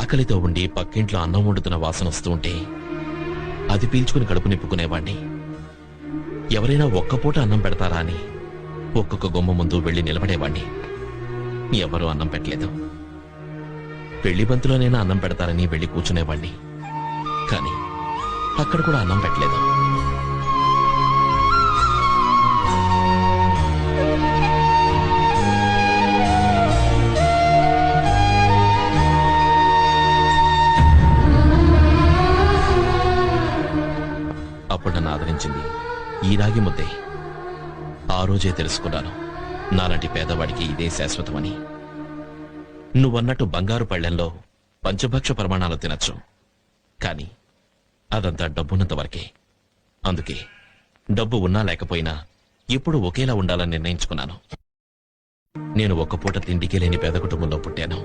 ఆకలితో ఉండి పక్కింట్లో అన్నం వండుతున్న వాసన వస్తూ ఉంటే అది పీల్చుకుని కడుపు నింపుకునేవాణ్ణి. ఎవరైనా ఒక్కపూట అన్నం పెడతారా అని ఒక్కొక్క గుమ్మ ముందు వెళ్లి నిలబడేవాణ్ణి. ఎవరూ అన్నం పెట్టలేదు. పెళ్లి బంతిలోనైనా అన్నం పెడతారని వెళ్లి కూర్చునేవాణ్ణి. కాని అక్కడ కూడా అన్నం పెట్టలేదు. అప్పుడు నన్ను ఆదరించింది ఈ రాగి ముద్దే. ఆ రోజే తెలుసుకున్నాను నాలాంటి పేదవాడికి ఇదే శాశ్వతమని. నువ్వన్నట్టు బంగారు పళ్లెంలో పంచభక్ష ప్రమాణాలు తినచ్చు, కాని అదంతా డబ్బున్నంత వరకే. అందుకే డబ్బు ఉన్నా లేకపోయినా ఎప్పుడు ఒకేలా ఉండాలని నిర్ణయించుకున్నాను. నేను ఒక్క పూట తిండికి లేని పేద కుటుంబంలో పుట్టాను.